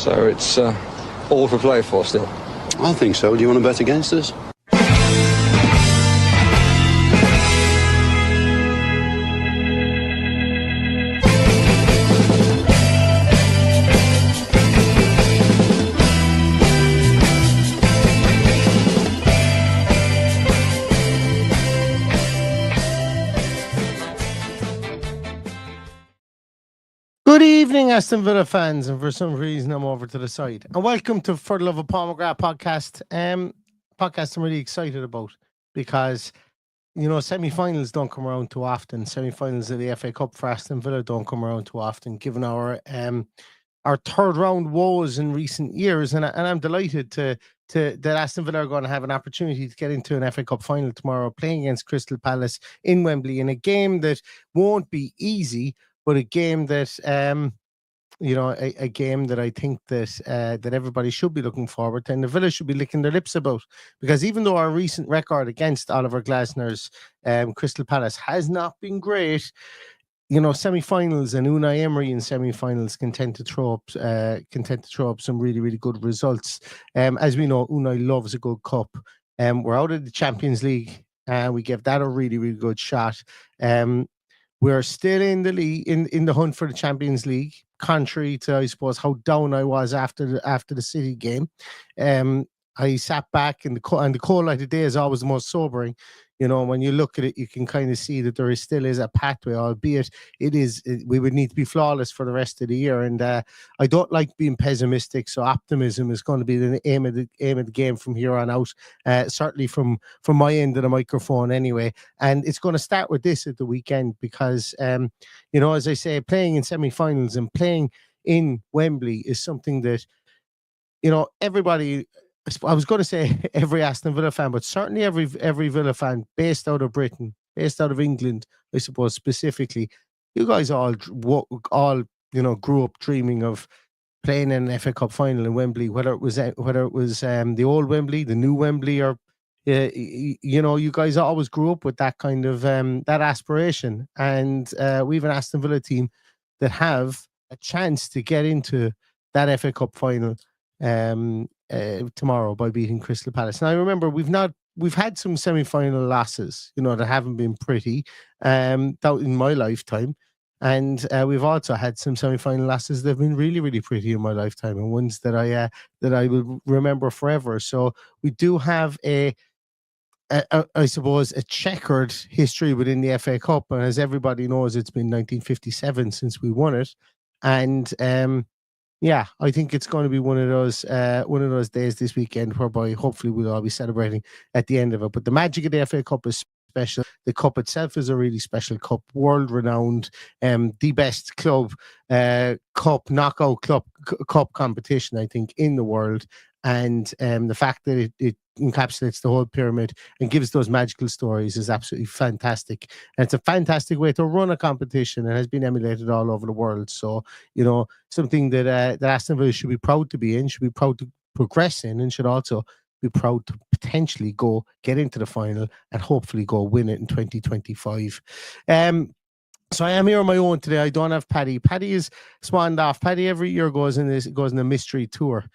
So it's all to play for still. I think so. Do you want to bet against us? Good evening, Aston Villa fans, and for some reason I'm over to the side. And welcome to For the Love of Paul McGrath podcast. Podcast I'm really excited about because, you know, semi-finals don't come around too often. Semi-finals of the FA Cup for Aston Villa don't come around too often, given our third round woes in recent years. And I'm delighted that Aston Villa are going to have an opportunity to get into an FA Cup final tomorrow, playing against Crystal Palace in Wembley in a game that won't be easy, but a game that, a game that I think that everybody should be looking forward to, and the Villa should be licking their lips about, because even though our recent record against Oliver Glasner's Crystal Palace has not been great, you know, semi-finals and Unai Emery in semi-finals can tend to throw up some really, really good results. As we know, Unai loves a good cup. We're out of the Champions League, and we gave that a really, really good shot. We're still in the league, in the hunt for the Champions League, contrary to, I suppose, how down I was after the City game. I sat back, and the cold light of day is always the most sobering. You know, when you look at it, you can kind of see that there still is a pathway, albeit we would need to be flawless for the rest of the year. And I don't like being pessimistic, so optimism is going to be the aim of the game from here on out. Certainly from my end of the microphone, anyway. And it's going to start with this at the weekend because, you know, as I say, playing in semi-finals and playing in Wembley is something that, you know, everybody. I was going to say every Aston Villa fan, but certainly every Villa fan based out of Britain, based out of England, I suppose specifically, you guys all you know, grew up dreaming of playing in an FA Cup final in Wembley, whether it was the old Wembley, the new Wembley, or you know, you guys always grew up with that kind of that aspiration. And we have an Aston Villa team that have a chance to get into that FA Cup final tomorrow by beating Crystal Palace. And I remember we've had some semi-final losses, you know, that haven't been pretty in my lifetime, and we've also had some semi-final losses that have been really, really pretty in my lifetime, and ones that I will remember forever. So we do have I suppose a checkered history within the FA Cup, and as everybody knows, it's been 1957 since we won it. And yeah, I think it's going to be one of those days this weekend whereby hopefully we'll all be celebrating at the end of it. But the magic of the FA Cup is special. The cup itself is a really special cup, world renowned, the best club cup knockout cup competition, I think, in the world. And the fact that it encapsulates the whole pyramid and gives those magical stories is absolutely fantastic. And it's a fantastic way to run a competition, and has been emulated all over the world. So, you know, something that Aston Villa should be proud to be in, should be proud to progress in, and should also be proud to potentially go get into the final and hopefully go win it in 2025. So I am here on my own today. I don't have Paddy. Paddy is swanned off. Paddy every year goes in a mystery tour.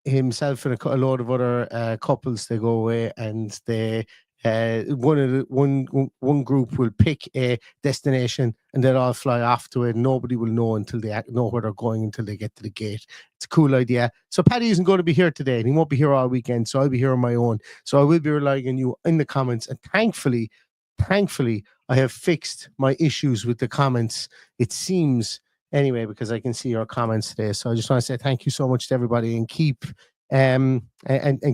Himself and a load of other couples, they go away, and they one group will pick a destination and they'll all fly off to it. Nobody will know until they know where they're going until they get to the gate. It's a cool idea. So Paddy isn't going to be here today, and he won't be here all weekend, so I'll be here on my own. So I will be relying on you in the comments, and thankfully I have fixed my issues with the comments, it seems, anyway, because I can see your comments today. So I just want to say thank you so much to everybody, and keep and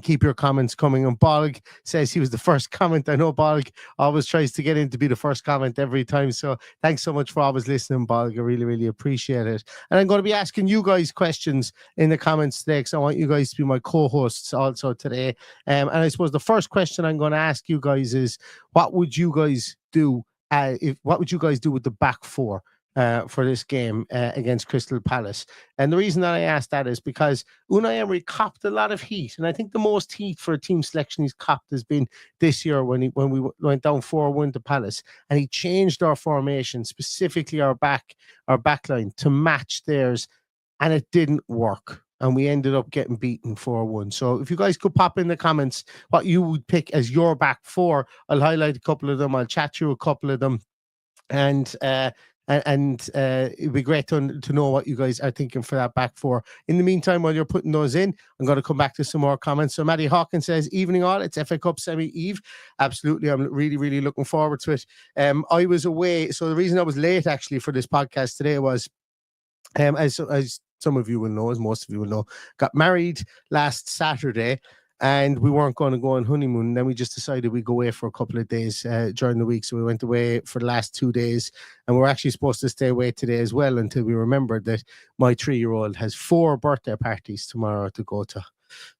keep your comments coming. And Bolg says he was the first comment. I know Bolg always tries to get in to be the first comment every time. So thanks so much for always listening, Bolg. I really, really appreciate it. And I'm going to be asking you guys questions in the comments today, because I want you guys to be my co-hosts also today. And I suppose the first question I'm going to ask you guys is, what would you guys do? What would you guys do with the back four for this game against Crystal Palace? And the reason that I asked that is because Unai Emery copped a lot of heat, and I think the most heat for a team selection he's copped has been this year when we went down 4-1 to Palace, and he changed our formation, specifically our back line, to match theirs. and it didn't work. And we ended up getting beaten 4-1. So if you guys could pop in the comments what you would pick as your back four, I'll highlight a couple of them. I'll chat through a couple of them. And it'd be great to know what you guys are thinking for that back four. In the meantime, while you're putting those in, I'm going to come back to some more comments. So Maddie Hawkins says, evening all, it's FA Cup semi-eve. Absolutely, I'm really, really looking forward to it. I was away, so the reason I was late actually for this podcast today was, as some of you will know, as most of you will know, got married last Saturday, and we weren't going to go on honeymoon. Then we just decided we'd go away for a couple of days during the week. So we went away for the last 2 days, and we're actually supposed to stay away today as well until we remembered that my 3-year-old has 4 birthday parties tomorrow to go to.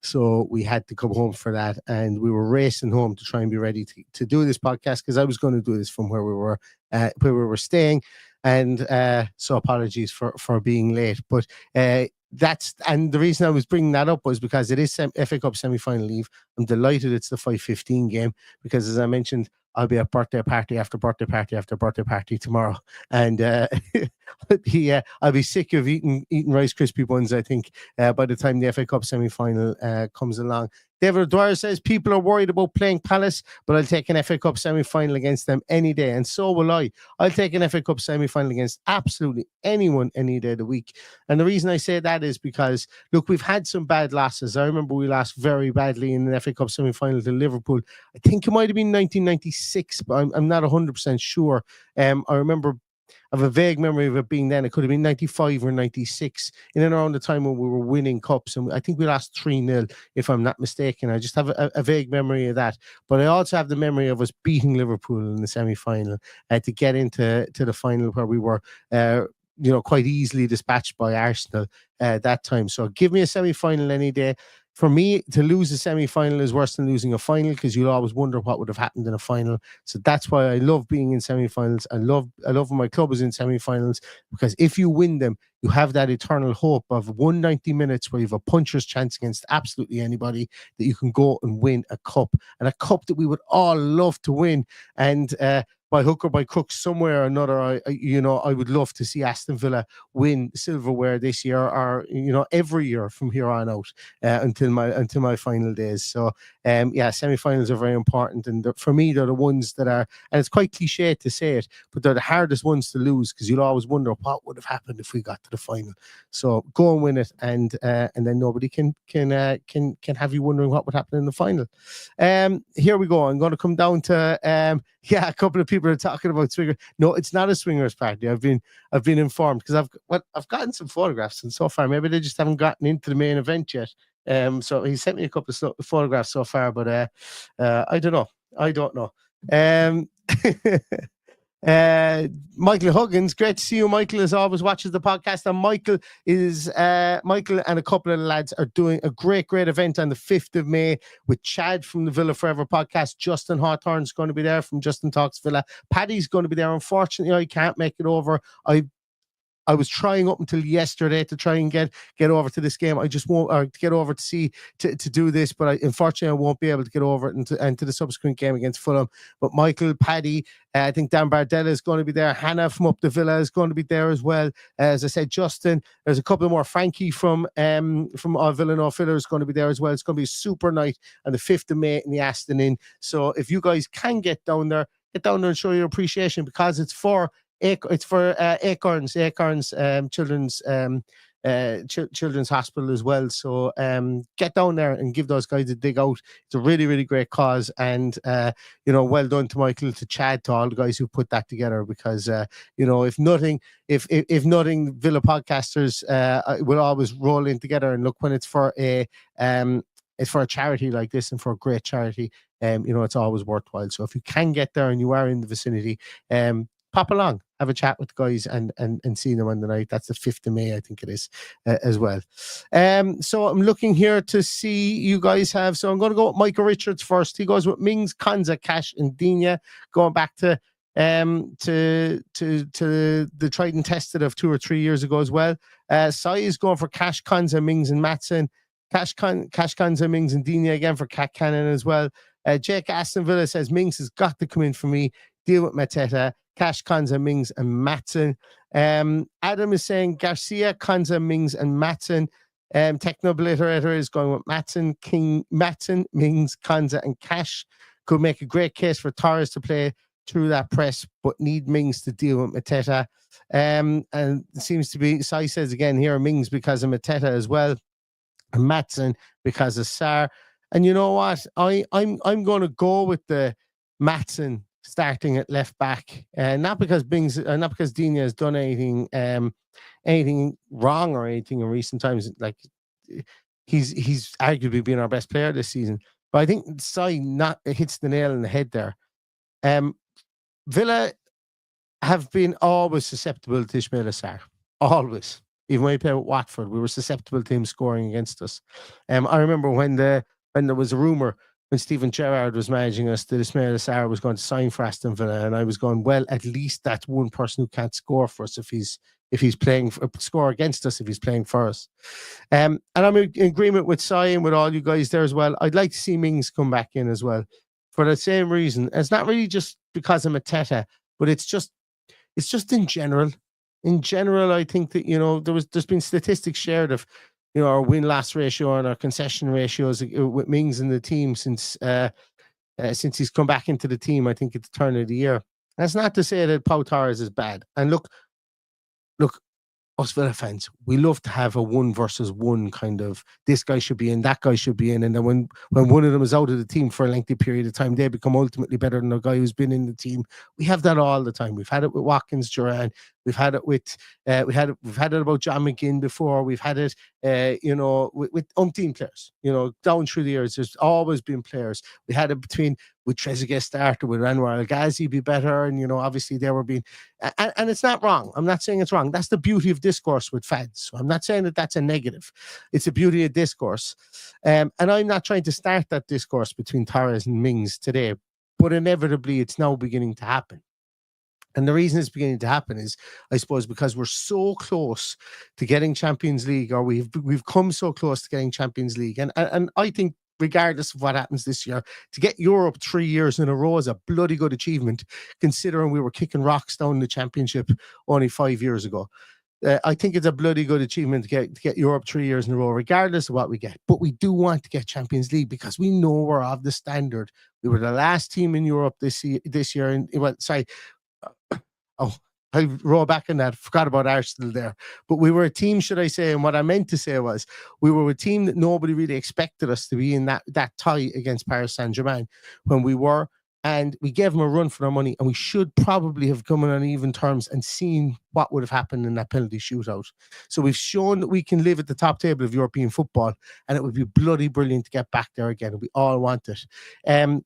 So we had to come home for that, and we were racing home to try and be ready to do this podcast, because I was going to do this from where we were staying. And so apologies for being late, but and the reason I was bringing that up was because it is FA Cup semi-final eve. I'm delighted it's the 5:15 game, because as I mentioned, I'll be at birthday party after birthday party after birthday party tomorrow, and I'll be sick of eating Rice Krispie buns, I think, by the time the FA Cup semi-final comes along. David Dwyer says, people are worried about playing Palace, but I'll take an FA Cup semi-final against them any day, and so will I. I'll take an FA Cup semi-final against absolutely anyone any day of the week. And the reason I say that is because, look, we've had some bad losses. I remember we lost very badly in the FA Cup semi-final to Liverpool. I think it might have been 1996, but I'm not 100% sure. I remember, I have a vague memory of it being then. It could have been 95 or 96, in and around the time when we were winning cups. And I think we lost 3-0, if I'm not mistaken. I just have a vague memory of that. But I also have the memory of us beating Liverpool in the semi-final to get into the final, where we were quite easily dispatched by Arsenal that time. So give me a semi-final any day. For me, to lose a semi-final is worse than losing a final, because you'll always wonder what would have happened in a final. So that's why I love being in semi-finals. I love when my club is in semi-finals, because if you win them, you have that eternal hope of 190 minutes where you have a puncher's chance against absolutely anybody, that you can go and win a cup, and a cup that we would all love to win. And by hook or by crook, somewhere or another, I would love to see Aston Villa win silverware this year, or every year from here on out until my final days. So semi-finals are very important, and for me, they're the ones that are, and it's quite cliche to say it, but they're the hardest ones to lose, because you'll always wonder what would have happened if we got to the final. So go and win it, and then nobody can have you wondering what would happen in the final. Here we go. I'm going to come down to a couple of people are talking about swingers. No, it's not a swingers party. I've been informed, because I've gotten some photographs, and so far maybe they just haven't gotten into the main event yet. So he sent me a couple of photographs so far, but I don't know. Michael Huggins, great to see you. Michael, as always, watches the podcast, and Michael and a couple of the lads are doing a great event on the 5th of May with Chad from the Villa Forever podcast. Justin Hawthorne's going to be there from Justin Talks Villa. Paddy's going to be there. Unfortunately, I can't make it over. I was trying up until yesterday to try and get over to this game. I just won't, or to get over to see to do this, but unfortunately I won't be able to get over and to the subsequent game against Fulham. But Michael, Paddy, I think Dan Bardella is going to be there. Hannah from Up the Villa is going to be there as well. As I said, Justin, there's a couple more. Frankie from Villanova Filler is going to be there as well. It's going to be a super night on the 5th of May in the Aston Inn. So if you guys can get down there and show your appreciation, because it's for Acorns Children's Children's Hospital as well. So get down there and give those guys a dig out. It's a really, really great cause, and well done to Michael, to Chad, to all the guys who put that together, because if nothing, Villa podcasters will always roll in together. And look, when it's for a charity like this, and for a great charity, it's always worthwhile. So if you can get there and you are in the vicinity, pop along, have a chat with the guys, and see them on the night. That's the 5th of May, I think it is, as well. So I'm looking here to see you guys have. So I'm going to go with Michael Richards first. He goes with Mings, Konza, Cash, and Digne, going back to the tried and tested of 2 or 3 years ago as well. Sai is going for Cash, Konza, Mings, and Matson. Cash, Konza, Mings, and Digne again for Cat Cannon as well. Jake Aston Villa says Mings has got to come in for me. Deal with Mateta. Cash, Konza, Mings, and Matson. Adam is saying Garcia, Konza, Mings, and Matson. Techno Obliterator is going with Matson, Mings, Konza, and Cash. Could make a great case for Torres to play through that press, but need Mings to deal with Mateta. And it seems to be, Sai says again here, Mings because of Mateta as well, and Matson because of Sarr. And you know what? I'm going to go with the Matson starting at left back, not because Digne has done anything wrong or anything in recent times. Like he's arguably been our best player this season. But I think Sai hits the nail on the head there. Villa have been always susceptible to Ismaila Sarr. Always. Even when we played with Watford, we were susceptible to him scoring against us. I remember when there was a rumour when Stephen Gerrard was managing us that Ismaila Sarr was going to sign for Aston Villa, and I was going, well, at least that's one person who can't score for us if he's playing score against us if he's playing for us. And I'm in agreement with Sai and with all you guys there as well. I'd like to see Mings come back in as well for the same reason. It's not really just because of Mateta, but it's just in general. In general, I think that, you know, there's been statistics shared of, you know, our win-loss ratio and our concession ratios with Mings in the team since he's come back into the team. I think at the turn of the year. That's not to say that Pau Torres is bad. And look, us Villa fans, we love to have a 1 versus 1 kind of, this guy should be in, that guy should be in. And then when one of them is out of the team for a lengthy period of time, they become ultimately better than a guy who's been in the team. We have that all the time. We've had it with Watkins, Duran. We've had it with, we've had it about John McGinn before. We've had it, with umpteen players, you know, down through the years. There's always been players. We had it with Trezeguet started, with Anwar El Ghazi be better. And, you know, obviously they were being, and it's not wrong. I'm not saying it's wrong. That's the beauty of discourse with fans. So I'm not saying that that's a negative. It's the beauty of discourse. And I'm not trying to start that discourse between Torres and Mings today, but inevitably it's now beginning to happen. And the reason it's beginning to happen is, I suppose, because we're so close to getting Champions League, or we've come so close to getting Champions League. And I think, regardless of what happens this year, to get Europe 3 years in a row is a bloody good achievement, considering we were kicking rocks down the Championship only 5 years ago. I think it's a bloody good achievement to get Europe 3 years in a row, regardless of what we get. But we do want to get Champions League because we know we're of the standard. We were the last team in Europe this year. I roll back on that. Forgot about Arsenal there. But we were a team, should I say, and what I meant to say was we were a team that nobody really expected us to be in that tie against Paris Saint-Germain when we were. And we gave them a run for their money, and we should probably have come in on even terms and seen what would have happened in that penalty shootout. So we've shown that we can live at the top table of European football, and it would be bloody brilliant to get back there again. We all want it. And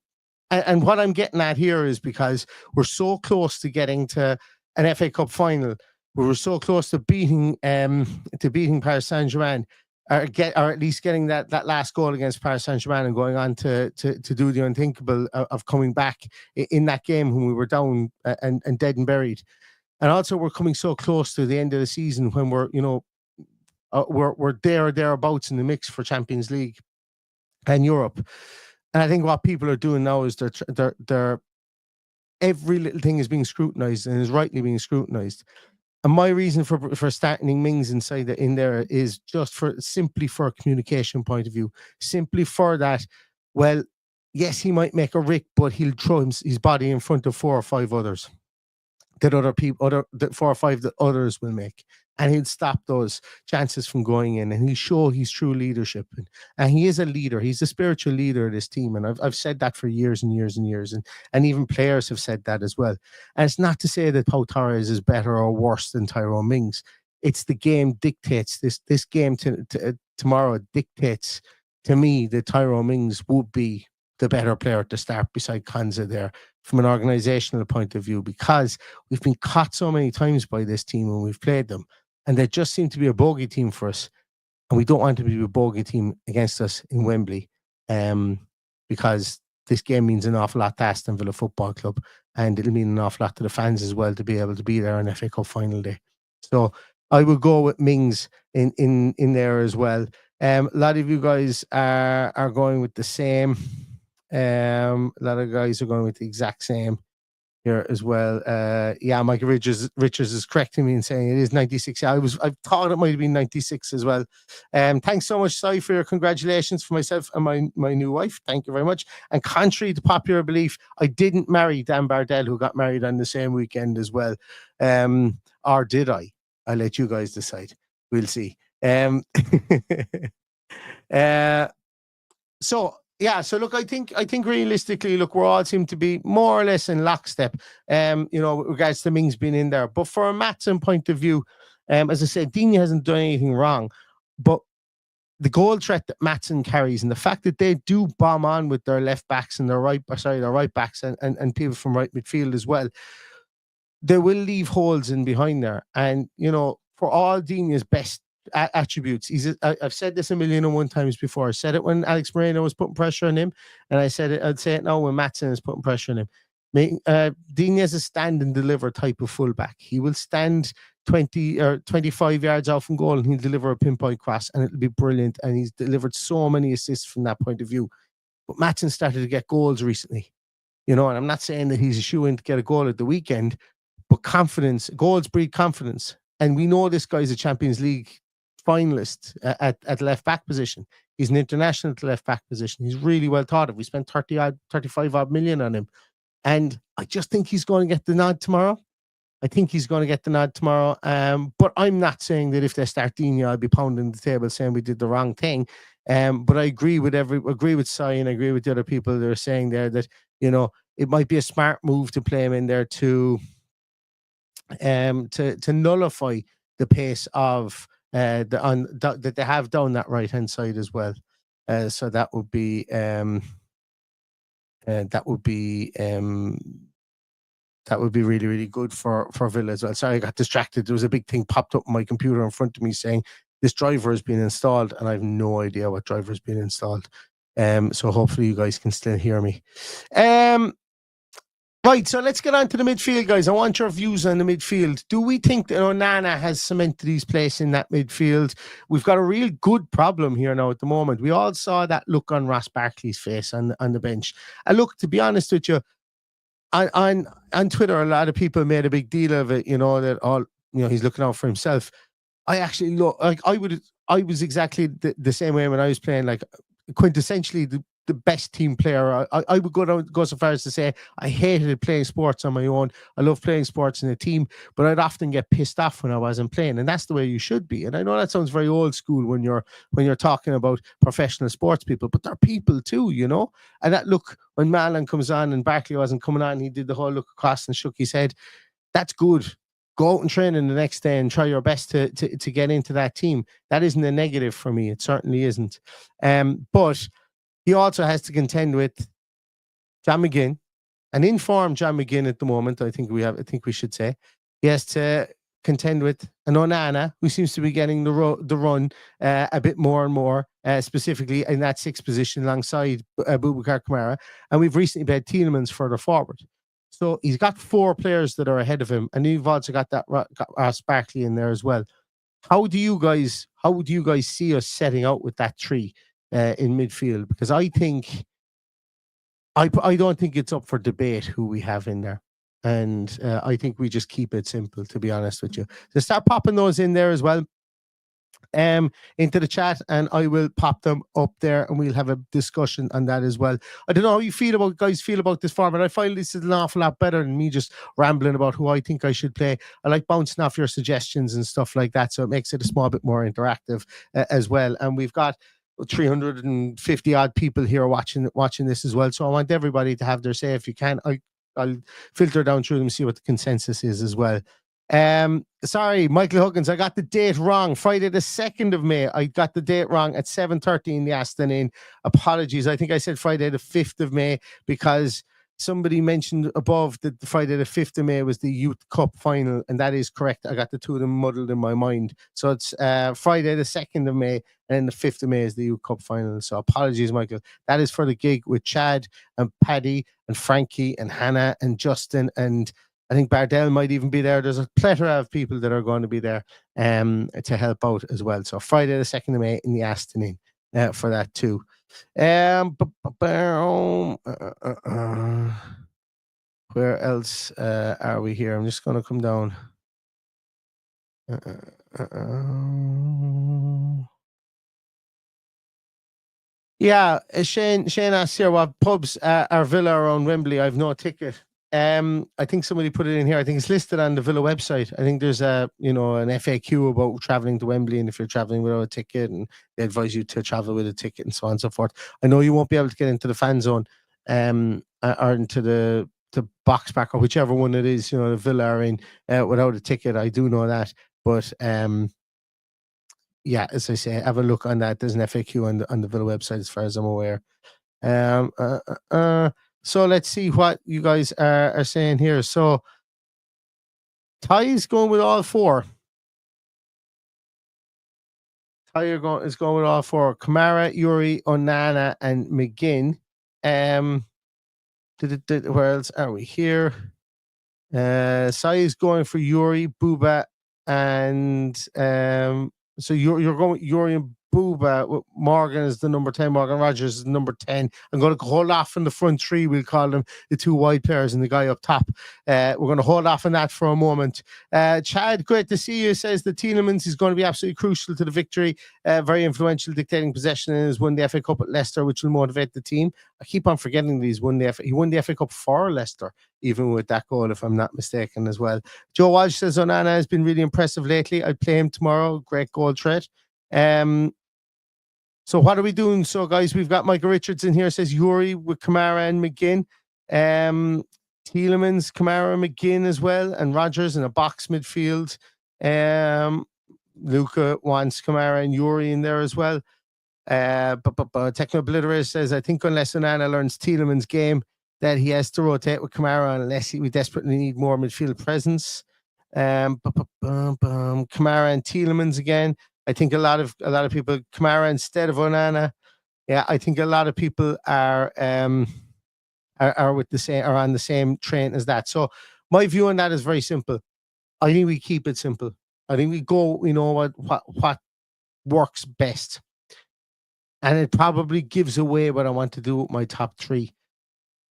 what I'm getting at here is because we're so close to getting to an FA Cup final, we were so close to beating Paris Saint-Germain, or at least getting that last goal against Paris Saint-Germain and going on to do the unthinkable of coming back in that game when we were down and dead and buried. And also we're coming so close to the end of the season when we're there or thereabouts in the mix for Champions League and Europe. And I think what people are doing now is they're every little thing is being scrutinized, and is rightly being scrutinized. And my reason for starting Mings in there is just simply for a communication point of view, simply for that. Well, yes, he might make a rick, but he'll throw his body in front of 4 or 5 others that that 4 or 5 that others will make, and he'll stop those chances from going in, and he'll show his true leadership. And he is a leader. He's a spiritual leader of this team, and I've said that for years and years and years, and even players have said that as well. And it's not to say that Pau Torres is better or worse than Tyrone Mings. It's the game dictates this game tomorrow dictates to me that Tyrone Mings would be the better player to start beside Konza there from an organizational point of view, because we've been caught so many times by this team when we've played them, and they just seem to be a bogey team for us, and we don't want to be a bogey team against us in Wembley, because this game means an awful lot to Aston Villa Football Club, and it'll mean an awful lot to the fans as well to be able to be there on FA Cup final day. So I will go with Mings in there as well. A lot of you guys are going with the same. A lot of guys are going with the exact same. here as well. Yeah, Michael Richards is correcting me and saying it is 96. I thought it might have been 96 as well. Thanks so much, Si, for your congratulations for myself and my new wife. Thank you very much. And contrary to popular belief, I didn't marry Dan Bardell, who got married on the same weekend as well. Or did I? I'll let you guys decide. We'll see. So look, I think realistically, look, we all seem to be more or less in lockstep, with regards to Mings being in there. But from a Matson point of view, as I said, Dini hasn't done anything wrong, but the goal threat that Matson carries and the fact that they do bomb on with their left backs and their right backs and people from right midfield as well, they will leave holes in behind there. And, for all Dini's best attributes, I've said this 1,000,001 times before. I said it when Alex Moreno was putting pressure on him, and I'd say it now when Matson is putting pressure on him. Dini has a stand and deliver type of fullback. He will stand 20 or 25 yards off from goal and he'll deliver a pinpoint cross and it'll be brilliant. And he's delivered so many assists from that point of view. But Matson started to get goals recently, and I'm not saying that he's a shoo-in to get a goal at the weekend, but goals breed confidence. And we know this guy's a Champions League finalist at left back position. He's an international at left back position. He's really well thought of. We spent 35 odd million on him. And I just think he's going to get the nod tomorrow. But I'm not saying that if they start Dini, I'll be pounding the table saying we did the wrong thing. But I agree with Si and I agree with the other people that are saying there that, it might be a smart move to play him in there to nullify the pace of that they have down that right hand side as well. So that would be really, really good for Villa as well. Sorry, I got distracted. There was a big thing popped up on my computer in front of me saying this driver has been installed, and I have no idea what driver has been installed. So hopefully you guys can still hear me. Right, so let's get on to the midfield, guys. I want your views on the midfield. Do we think that Onana has cemented his place in that midfield? We've got a real good problem here now at the moment. We all saw that look on Ross Barkley's face on the bench. And look, to be honest with you, on Twitter, a lot of people made a big deal of it, that he's looking out for himself. I actually look like I was exactly the same way when I was playing, like quintessentially the best team player. I would go so far as to say I hated playing sports on my own. I love playing sports in a team, but I'd often get pissed off when I wasn't playing, and that's the way you should be. And I know that sounds very old school when you're talking about professional sports people, but they're people too, And that look, when Marlon comes on and Barkley wasn't coming on, he did the whole look across and shook his head. That's good. Go out and train in the next day and try your best to get into that team. That isn't a negative for me. It certainly isn't. But he also has to contend with John McGinn, an informed John McGinn at the moment. I think we should say he has to contend with an Onana who seems to be getting the run a bit more and more, specifically in that sixth position alongside Boubacar Kamara. And we've recently played Tielemans further forward. So he's got 4 players that are ahead of him, and you've also got Ross Barkley in there as well. How do you guys see us setting out with that 3 in midfield? Because I don't think it's up for debate who we have in there, and I think we just keep it simple, to be honest with you. So start popping those in there as well. Into the chat, and I will pop them up there and we'll have a discussion on that as well. I don't know how you guys feel about this format. I find this is an awful lot better than me just rambling about who I think I should play. I like bouncing off your suggestions and stuff like that, so it makes it a small bit more interactive as well. And we've got 350 odd people here watching this as well, so I want everybody to have their say. If you can, I'll filter down through them and see what the consensus is as well. Sorry, Michael Huggins, I got the date wrong. Friday the 2nd of May. I got the date wrong at 7:30 in the Aston. Apologies. I think I said Friday the 5th of May because somebody mentioned above that the Friday the 5th of May was the Youth Cup final, and that is correct. I got the two of them muddled in my mind. So it's Friday the 2nd of May, and the 5th of May is the Youth Cup final. So apologies, Michael. That is for the gig with Chad and Paddy and Frankie and Hannah and Justin, and I think Bardell might even be there. There's a plethora of people that are going to be there to help out as well. So Friday the 2nd of May in the Aston for that too. Where else are we here? I'm just going to come down. Yeah, Shane asks here what pubs are Villa around Wembley. I've no ticket. I think somebody put it in here. I think it's listed on the Villa website. I think there's an FAQ about traveling to Wembley, and if you're traveling without a ticket, and they advise you to travel with a ticket and so on and so forth. I know you won't be able to get into the fan zone, or into the box back, or whichever one it is. The Villa are in without a ticket. I do know that, but yeah, as I say, have a look on that. There's an FAQ on the Villa website, as far as I'm aware. So let's see what you guys are saying here. So Ty's going with all four. Ty is going with all four. Kamara, Yuri, Onana, and McGinn. Where else are we here? Sai is going for Yuri, Buba, and so you're going with Yuri and Buba. Morgan is the number 10. Morgan Rogers is the number 10. I'm going to hold off in the front three. We'll call them the two wide players and the guy up top. We're going to hold off on that for a moment. Chad, great to see you. Says that Tielemans is going to be absolutely crucial to the victory. Very influential, dictating possession, and has won the FA Cup at Leicester, which will motivate the team. I keep on forgetting that he won the FA Cup for Leicester, even with that goal, if I'm not mistaken, as well. Joe Walsh says Onana has been really impressive lately. I'd play him tomorrow. Great goal threat. So what are we doing? So, guys, we've got Michael Richards in here. Says Yuri with Kamara and McGinn. Tielemans, Kamara, McGinn as well, and Rogers in a box midfield. Luca wants Kamara and Yuri in there as well. But Techno Obliterator says, I think unless Onana learns Tielemans' game, that he has to rotate with Kamara unless we desperately need more midfield presence. Kamara and Tielemans again. I think a lot of people, Kamara instead of Onana. Yeah, I think a lot of people are with the same, are on the same train as that. So my view on that is very simple. I think we keep it simple. I think we go, what works best. And it probably gives away what I want to do with my top three.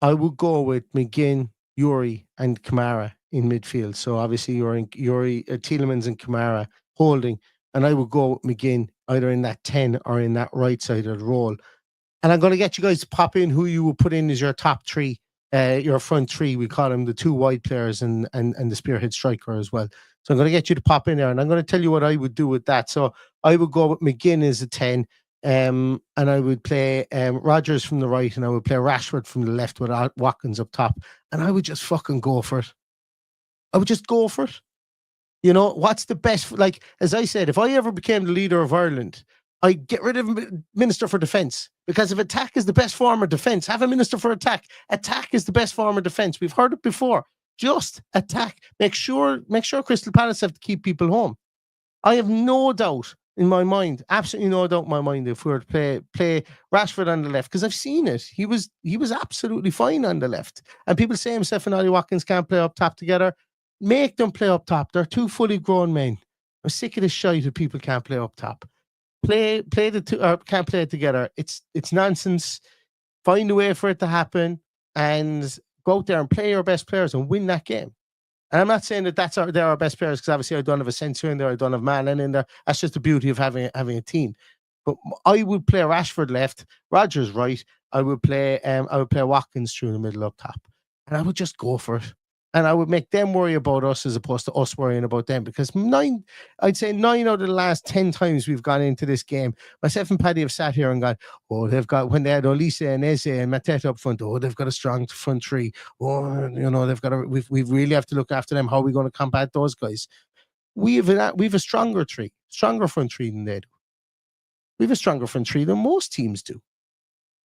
I would go with McGinn, Yuri, and Kamara in midfield. So obviously Yuri, Tielemans and Kamara holding. And I would go with McGinn either in that 10 or in that right side of the role. And I'm going to get you guys to pop in who you will put in as your top three, your front three. We call them the two wide players and the spearhead striker as well. So I'm going to get you to pop in there, and I'm going to tell you what I would do with that. So I would go with McGinn as a 10, and I would play Rogers from the right, and I would play Rashford from the left with Watkins up top. And I would just fucking go for it. I would just go for it. What's the best? Like, as I said, if I ever became the leader of Ireland, I'd get rid of Minister for Defence, because if attack is the best form of defence, have a Minister for Attack. Attack is the best form of defence. We've heard it before. Just attack. Make sure Crystal Palace have to keep people home. I have no doubt in my mind, absolutely no doubt in my mind, if we were to play Rashford on the left, because I've seen it. He was absolutely fine on the left. And people say himself and Ollie Watkins can't play up top together. Make them play up top. They're two fully grown men. I'm sick of this shite that people can't play up top. Play the two, or can't play it together. It's nonsense. Find a way for it to happen and go out there and play your best players and win that game. And I'm not saying that they're our best players, because obviously I don't have Asensio in there, I don't have Malan in there. That's just the beauty of having a team. But I would play Rashford left, Rogers right. I would play Watkins through the middle up top, and I would just go for it. And I would make them worry about us as opposed to us worrying about them, because 9 out of the last 10 times we've gone into this game, myself and Paddy have sat here and gone, they've got, when they had Olise and Eze and Mateta up front, they've got a strong front three. They've got we really have to look after them. How are we going to combat those guys? We have a stronger front three than they do. We have a stronger front three than most teams do,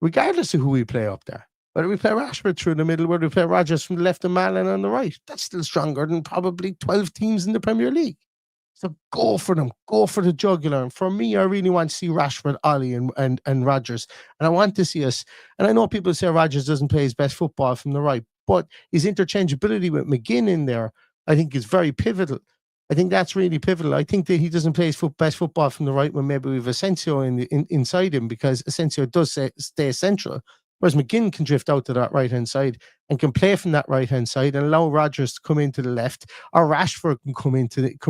regardless of who we play up there. Whether we play Rashford through the middle, whether we play Rogers from the left and Malan on the right, that's still stronger than probably 12 teams in the Premier League. So go for them. Go for the jugular. And for me, I really want to see Rashford, Ollie, and Rogers. And I want to see us. And I know people say Rogers doesn't play his best football from the right, but his interchangeability with McGinn in there, I think, is very pivotal. I think that's really pivotal. I think that he doesn't play his best football from the right when maybe we have Asensio inside him, because Asensio does stay central. Whereas McGinn can drift out to that right-hand side and can play from that right-hand side and allow Rodgers to come into the left, or Rashford can come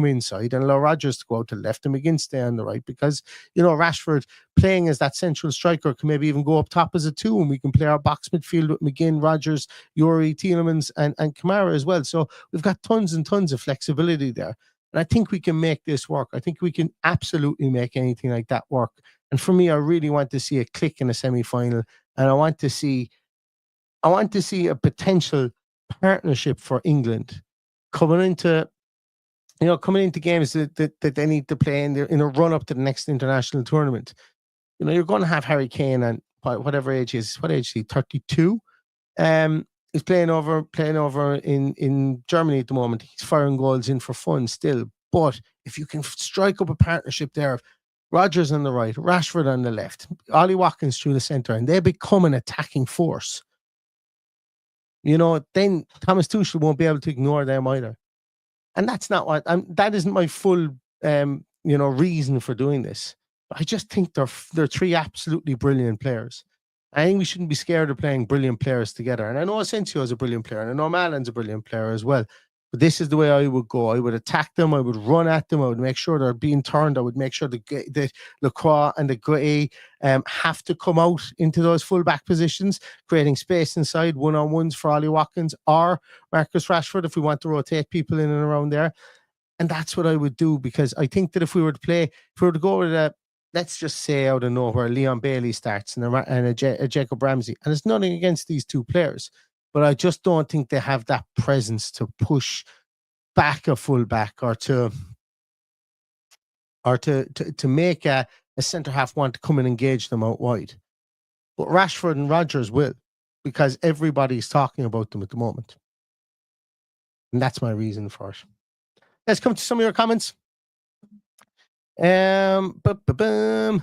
inside and allow Rodgers to go out to the left and McGinn stay on the right, because, you know, Rashford playing as that central striker can maybe even go up top as a 2, and we can play our box midfield with McGinn, Rodgers, Yuri, Tielemans and Kamara as well. So we've got tons and tons of flexibility there. And I think we can make this work. I think we can absolutely make anything like that work. And for me, I really want to see a click in a semi-final, and I want to see a potential partnership for England coming into games that they need to play in a run up to the next international tournament. You know, you're going to have Harry Kane, and whatever age he is, what age is he? 32. He's playing over in Germany at the moment. He's firing goals in for fun still. But if you can strike up a partnership there, Rodgers on the right, Rashford on the left, Ollie Watkins through the centre, and they become an attacking force, you know, then Thomas Tuchel won't be able to ignore them either. And that's not what that isn't my full reason for doing this. I just think they're three absolutely brilliant players. I think we shouldn't be scared of playing brilliant players together. And I know Asensio is a brilliant player, and I know Malan's a brilliant player as well. But this is the way I would go. I would attack them. I would run at them. I would make sure they're being turned. I would make sure that Lacroix and the Gray have to come out into those full-back positions, creating space inside, one-on-ones for Ollie Watkins or Marcus Rashford if we want to rotate people in and around there. And that's what I would do, because I think that if we were to go with a, let's just say out of nowhere, Leon Bailey starts and a Jacob Ramsey. And there's nothing against these two players, but I just don't think they have that presence to push back a fullback or to make a centre half want to come and engage them out wide. But Rashford and Rodgers will, because everybody's talking about them at the moment. And that's my reason for it. Let's come to some of your comments. Joe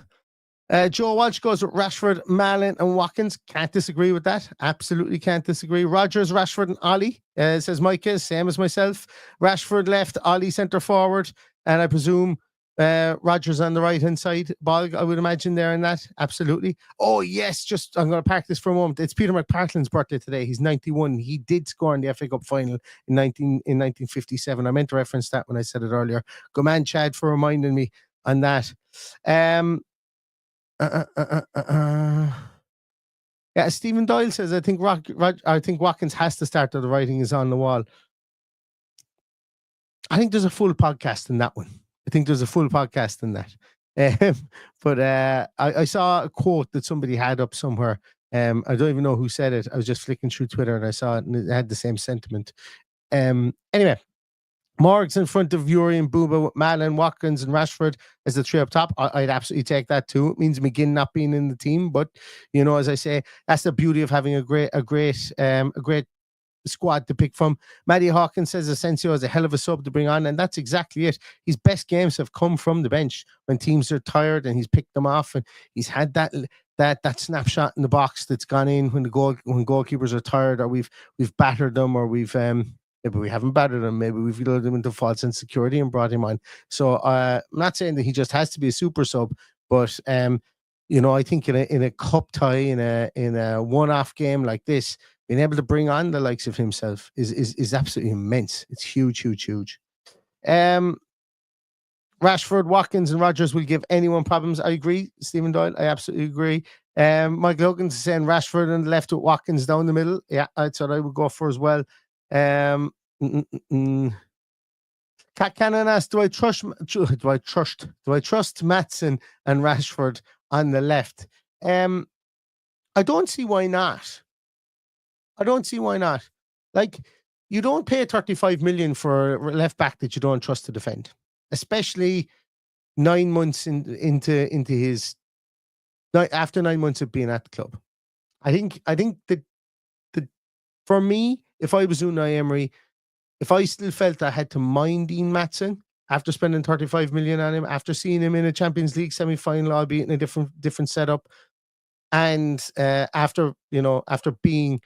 Walsh goes with Rashford, Malin and Watkins. Can't disagree with that. Absolutely can't disagree. Rodgers, Rashford and Ollie, says Micah, same as myself. Rashford left, Ollie centre forward, and I presume Rodgers on the right-hand side. Bolg, I would imagine there in that. Absolutely. Oh, yes, I'm going to park this for a moment. It's Peter McPartlin's birthday today. He's 91. He did score in the FA Cup final in 1957. I meant to reference that when I said it earlier. Good man, Chad, for reminding me on that. Yeah, Stephen Doyle says, I think Watkins has to start, or the writing is on the wall. I think there's a full podcast in that one. But I saw a quote that somebody had up somewhere. I don't even know who said it. I was just flicking through Twitter and I saw it, and it had the same sentiment. Anyway, Morgs in front of Yuri and Booba with Malin, Watkins and Rashford as the three up top. I'd absolutely take that too. It means McGinn not being in the team, but you know, as I say, that's the beauty of having a great squad to pick from. Matty Hawkins says Asensio is a hell of a sub to bring on, and that's exactly it. His best games have come from the bench when teams are tired, and he's picked them off, and he's had that snapshot in the box that's gone in when goalkeepers are tired, or we've battered them, or maybe we haven't battered him. Maybe we've lured him into false insecurity and brought him on. So I'm not saying that he just has to be a super sub, but you know, I think in a cup tie, in a one-off game like this, being able to bring on the likes of himself is absolutely immense. It's huge. Rashford, Watkins, and Rodgers will give anyone problems. I agree, Stephen Doyle. I absolutely agree. Michael Hogan's saying Rashford on the left with Watkins down the middle. Yeah, that's what I would go for as well. Cat Cannon asks, do I trust Maatsen and Rashford on the left? I don't see why not. Like, you don't pay 35 million for a left back that you don't trust to defend, especially 9 months into his after 9 months of being at the club. I think that for me, if I was Unai Emery, if I still felt I had to mind Dean Maatsen after spending 35 million on him, after seeing him in a Champions League semi-final, albeit in a different setup, and after being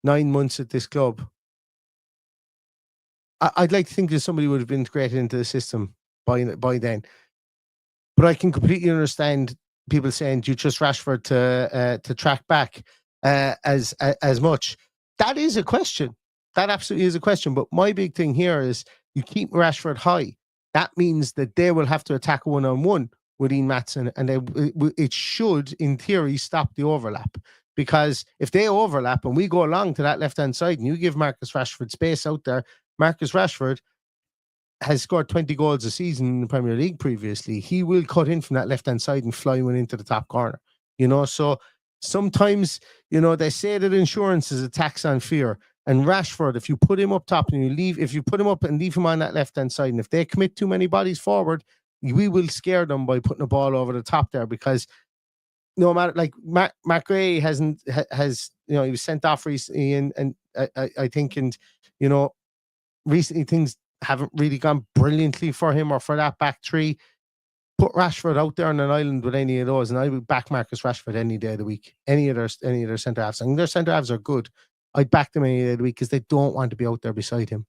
9 months at this club, I'd like to think that somebody would have been integrated into the system by then. But I can completely understand people saying, do you trust Rashford to track back? as much. That is a question. That absolutely is a question. But my big thing here is you keep Rashford high. That means that they will have to attack one-on-one with Ian Maatsen, and it should, in theory, stop the overlap. Because if they overlap and we go along to that left-hand side and you give Marcus Rashford space out there, Marcus Rashford has scored 20 goals a season in the Premier League previously. He will cut in from that left-hand side and fly one into the top corner. So sometimes, they say that insurance is a tax on fear. And Rashford, if you put him up top and if you put him up and leave him on that left-hand side, and if they commit too many bodies forward, we will scare them by putting a ball over the top there, because no matter, like, Mark Gray has he was sent off recently, and I think, recently things haven't really gone brilliantly for him or for that back three. Put Rashford out there on an island with any of those, and I would back Marcus Rashford any day of the week. Any of their centre halves, and their centre halves are good. I'd back them any day of the week because they don't want to be out there beside him.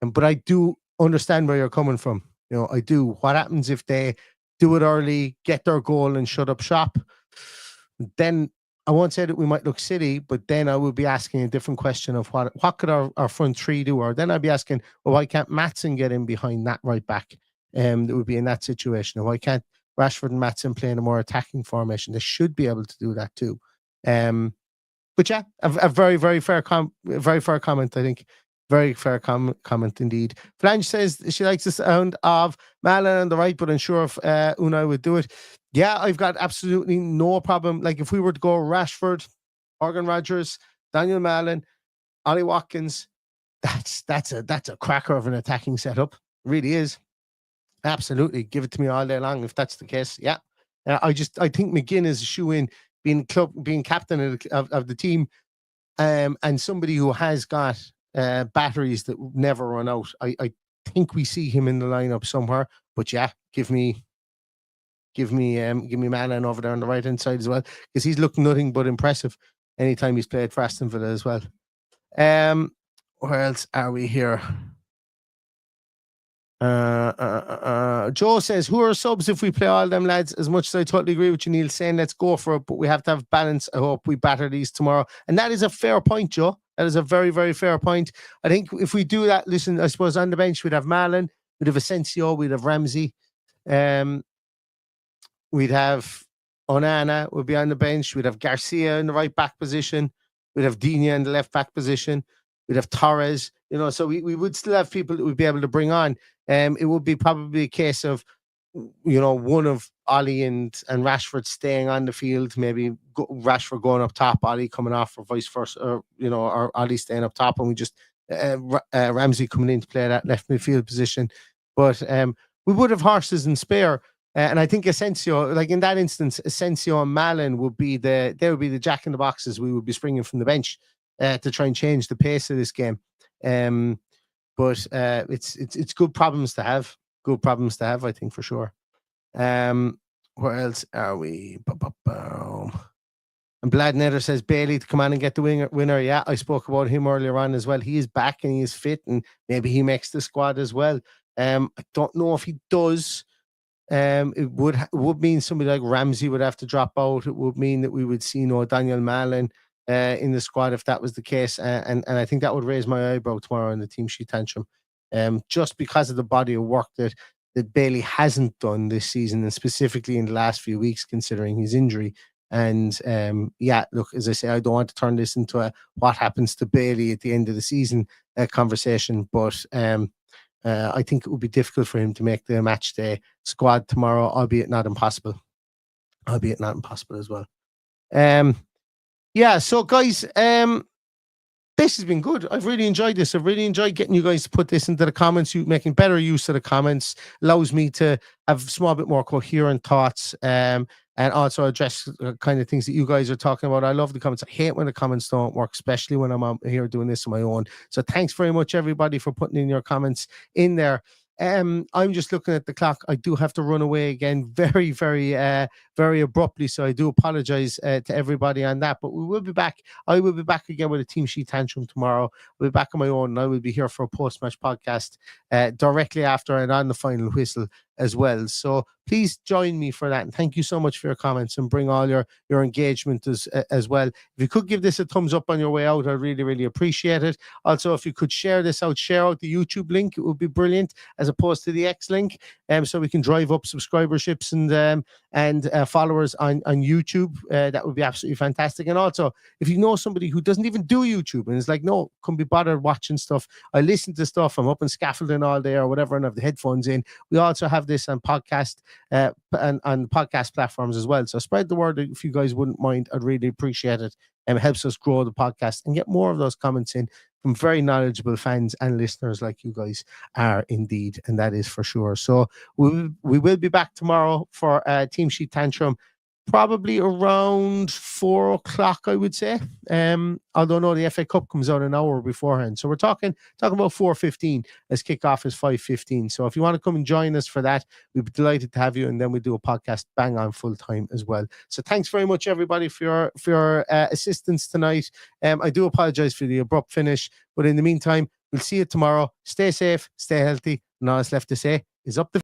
But I do understand where you're coming from. I do. What happens if they do it early, get their goal, and shut up shop? Then I won't say that we might look silly, but then I would be asking a different question of what could our front three do? Or then I'd be asking, well, why can't Maatsen get in behind that right back? That would be in that situation. Or why can't Rashford and Maatsen play in a more attacking formation? They should be able to do that too. But yeah, a very, very fair comment, I think. Very fair comment indeed. Flange says she likes the sound of Malin on the right, but unsure if Unai would do it. Yeah, I've got absolutely no problem. Like, if we were to go Rashford, Morgan Rogers, Daniel Malin, Ollie Watkins, that's a cracker of an attacking setup. It really is. Absolutely. Give it to me all day long if that's the case. Yeah. I think McGinn is a shoe-in, being captain of the team, and somebody who has got batteries that never run out. I think we see him in the lineup somewhere, but yeah, give me Malin over there on the right hand side as well, because he's looked nothing but impressive anytime he's played for Aston Villa as well. Where else are we here? Joe says, who are subs if we play all them lads? As much as I totally agree with you, Neil, saying let's go for it, but we have to have balance. I hope we batter these tomorrow. And that is a fair point, Joe. That is a very, very fair point. I think if we do that, listen, I suppose on the bench we'd have Malin, we'd have Asensio, we'd have Ramsey, we'd have Onana would be on the bench, we'd have Garcia in the right back position, we'd have Digne in the left back position, we'd have Torres, so we would still have people that we'd be able to bring on. It would be probably a case of, one of Ollie and Rashford staying on the field, maybe Rashford going up top, Ollie coming off, or vice versa, or Ollie staying up top, and we just Ramsey coming in to play that left midfield position. But we would have horses in spare, and I think Asensio, like in that instance, Asensio and Malin would be the jack in the boxes. We would be springing from the bench to try and change the pace of this game. But it's good problems to have. Good problems to have, I think, for sure. Where else are we? And Blad Netter says Bailey to come on and get the winner. Yeah, I spoke about him earlier on as well. He is back and he is fit, and maybe he makes the squad as well. I don't know if he does. It would mean somebody like Ramsey would have to drop out. It would mean that we would see Daniel Malin in the squad if that was the case, and I think that would raise my eyebrow tomorrow in the team sheet tantrum, just because of the body of work that Bailey hasn't done this season, and specifically in the last few weeks, considering his injury. And look, as I say, I don't want to turn this into a what happens to Bailey at the end of the season conversation, but I think it would be difficult for him to make the match day squad tomorrow, albeit not impossible as well. So guys, this has been good. I've really enjoyed this. I've really enjoyed getting you guys to put this into the comments. You making better use of the comments allows me to have a small bit more coherent thoughts, and also address kind of things that you guys are talking about. I love the comments. I hate when the comments don't work, especially when I'm out here doing this on my own. So thanks very much, everybody, for putting in your comments in there. I'm just looking at the clock. I do have to run away again very, very, very abruptly. So I do apologize to everybody on that. But we will be back. I will be back again with a team sheet tantrum tomorrow. I'll be back on my own, and I will be here for a post-match podcast directly after and on the final whistle as well. So please join me for that. And thank you so much for your comments and bring all your engagement as well. If you could give this a thumbs up on your way out, I really, really appreciate it. Also, if you could share this out, share out the YouTube link, it would be brilliant, as opposed to the X link, so we can drive up subscriberships and followers on YouTube. That would be absolutely fantastic. And also, if you know somebody who doesn't even do YouTube and is like, no, couldn't be bothered watching stuff, I listen to stuff, I'm up in scaffolding all day or whatever and have the headphones in, we also have this on podcast and on podcast platforms as well. So spread the word if you guys wouldn't mind. I'd really appreciate it. It helps us grow the podcast and get more of those comments in from very knowledgeable fans and listeners like you guys are indeed, and that is for sure. So we will be back tomorrow for Team Sheet Tantrum, probably around 4 o'clock, I would say. Although no, the FA Cup comes out an hour beforehand. So we're talking about 4:15 as kickoff is 5:15. So if you want to come and join us for that, we'd be delighted to have you. And then we do a podcast bang on full time as well. So thanks very much, everybody, for your assistance tonight. I do apologize for the abrupt finish, but in the meantime, we'll see you tomorrow. Stay safe, stay healthy. And all that's left to say is up the